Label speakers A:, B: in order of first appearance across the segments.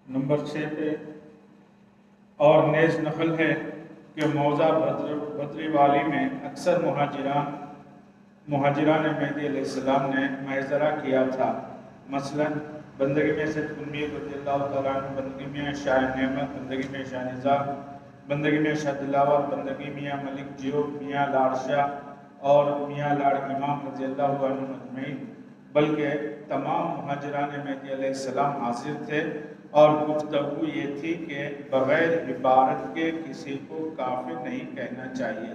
A: Number 6 پہ اور نیز نقل ہے کہ موضع بدری والی میں اکثر مہاجران مہدی علیہ السلام نے محاضرہ کیا تھا، مثلا بندگی میں سید قطب رضی اللہ تعالیٰ عنہ، بندگی میں شاہ نعمت، بندگی میں شاہ نظام، بندگی میں شاہ دلاور، بندگی میاں ملک جیو، میاں لاڑ شاہ اور میاں لاڑ امام رضی اللہ عنہ مجمعین، بلکہ تمام مہاجران مہدی علیہ السلام حاضر تھے، اور گفتگو یہ تھی کہ بغیر عبارت کے کسی کو کافر نہیں کہنا چاہیے،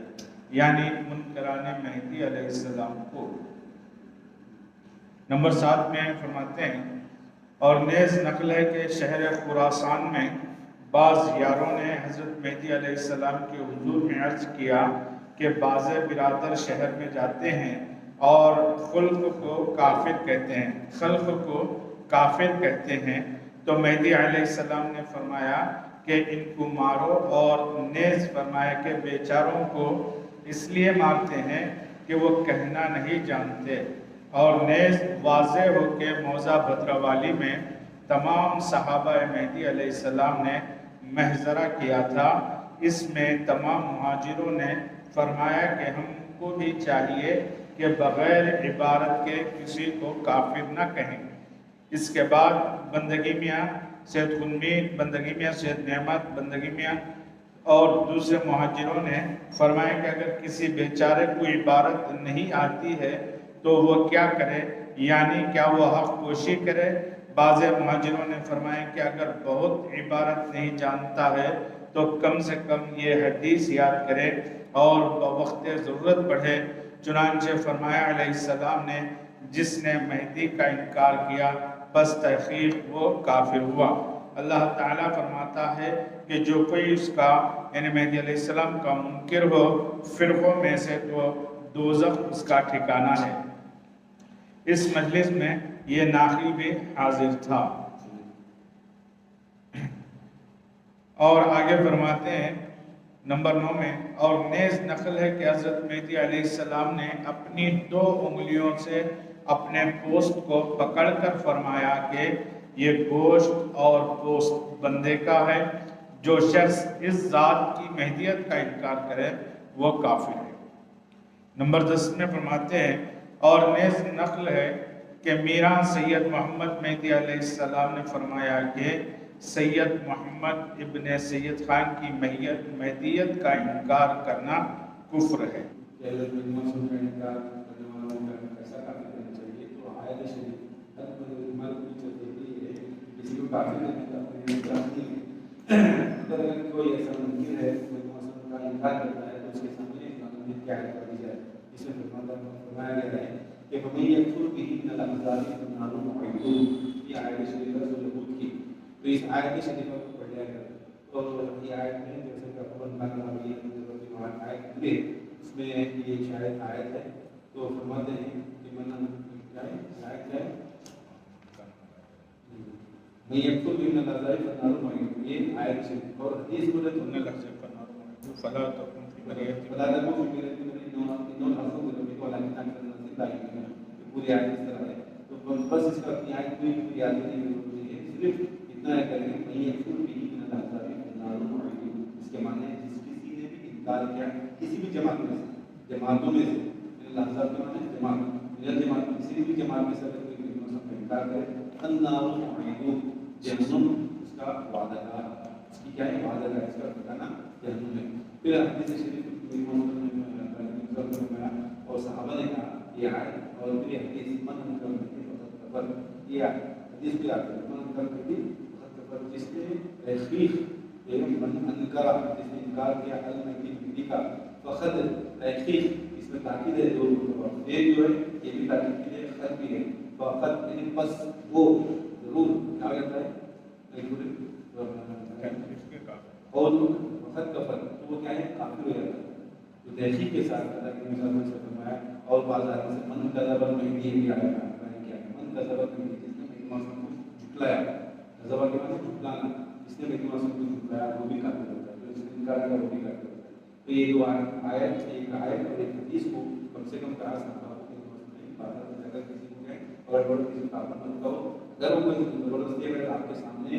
A: یعنی منکران مہدی علیہ السلام کو۔ نمبر 7 میں فرماتے ہیں اور نیز نقل ہے کہ شہر خراسان میں بعض یاروں نے حضرت مہدی علیہ السلام کے حضور میں عرض کیا کہ بعض برادر شہر میں جاتے ہیں اور خلق کو کافر کہتے ہیں، تو مہدی علیہ السلام نے فرمایا کہ ان کو مارو، اور نیز فرمایا کہ بیچاروں کو اس لیے مارتے ہیں کہ وہ کہنا نہیں جانتے، اور نیز واضح ہو کہ موضع بدر والی میں تمام صحابہ مہدی علیہ السلام نے محاضرہ کیا تھا، اس میں تمام مہاجروں نے فرمایا کہ ہم کو بھی چاہیے کہ بغیر عبارت کے کسی کو کافر نہ کہیں۔ اس کے بعد بندگی میاں سید قطب، بندگی میاں سید نعمت، بندگی میاں اور دوسرے مہاجروں نے فرمایا کہ اگر کسی بیچارے کو عبارت نہیں آتی ہے تو وہ کیا کرے، یعنی کیا وہ حق پوشی کرے؟ بعض مہاجروں نے فرمایا کہ اگر بہت عبارت نہیں جانتا ہے تو کم سے کم یہ حدیث یاد کرے اور بوقت ضرورت پڑھے۔ چنانچہ فرمایا علیہ السلام نے جس نے مہدی کا انکار کیا بس تحقیق وہ کافر ہوا۔ اللہ تعالیٰ فرماتا ہے کہ جو کوئی اس کا یعنی مہدی علیہ السلام کا منکر ہو فرقوں میں سے تو دوزخ اس کا ٹھکانہ ہے۔ اس مجلس میں یہ ناقی بھی حاضر تھا۔ اور آگے فرماتے ہیں نمبر 9 میں اور نیز نقل ہے کہ حضرت مہدی علیہ السلام نے اپنی 2 انگلیوں سے اپنے پوست کو پکڑ کر فرمایا کہ یہ گوشت اور پوست بندے کا ہے، جو شخص اس ذات کی مہدیت کا انکار کرے وہ کافر ہے۔ نمبر 10 میں فرماتے ہیں اور نیز نقل ہے کہ میراں سید محمد مہدی علیہ السلام نے فرمایا کہ سید محمد ابن سید خان کی مہدیت کا انکار کرنا کفر ہے۔
B: کسی کو کافی نہیں کرتا اگر کوئی ایسا ممکن ہے کوئی کا انکار کرتا ہے تو اس کے سامنے کیا کر دی جائے۔ اس میں فرمایا گیا ہے کہ ہمیں یکفر بھی ان الاحزاب معلوم معدود، یہ آیت شریفہ جو لبود کی، تو اس آیت شریفہ کو پڑھ لیا گیا اور یہ آیت میں جیسے کہ اپن بنا رہی ہے آیت میں اس میں یہ شاید آیت ہے تو فرماتے ہیں کہ من آیت ہے میں یکفر بھی ان الاحزاب معلوم معدود، یہ آیت سے اور حدیث کو ان الاحزاب معلوم فلا تکن فی مریت فلا تکن فی مریت پوری آیت اس طرح ہے تو بس اس کا اپنی آیت میں یاد نہیں ہوتی ہے، صرف اتنا ہے کریں کہ یہ یکفر بھی ان الاحزاب معلوم معدود، اس کے معنی ہے جس کسی نے بھی انکار کیا کسی بھی جماعت میں سے جماعتوں میں سے الاحزاب کے معنی جماعت میرا جماعت کسی بھی جماعت میں سے اگر کوئی مسلم کا انکار کرے النار معدود، جہنم اس کا وعدہ دار، اس کی کیا ہے وعدہ دار، اس کا ٹھکانہ جہنم ہے۔ پھر حدیث شریف اور صحابہ نے کہا یہ آیت اور پھر حدیث من انکر کفر، یہ حدیث بھی آتی ہے من انکر کفر، جس نے تحقیق من انکر جس نے انکار کیا المہدی کا فقط تحقیق اس میں تاکید ہے جو ہے یہ بھی تاکید ہے خط بھی ہے فقط یعنی بس وہ ضرور کیا کہتا ہے اور وقت کفر تو وہ کیا ہے کافر ہو جاتا ہے، تو تحقیق کے ساتھ اللہ کے نبی سے فرمایا اور بازار سے من کا زبر مہدی بھی آیا کیا من کا زبر مہدی جس نے مہدی موسم کو جھٹلایا، زبر کے معنی جھٹلانا، جس نے مہدی موسم کو جھٹلایا وہ بھی کافر ہوتا ہے، جو اس نے انکار کیا وہ بھی کافر ہوتا ہے۔ تو یہ دو آیت ایک آیت اور ایک حدیث کو کم سے کم کرا سکتا ہوں کہ بازار سے اگر کسی کو گئے اور بڑے کسی کا اپنا کہو اگر وہ کوئی زبردستی اگر آپ کے سامنے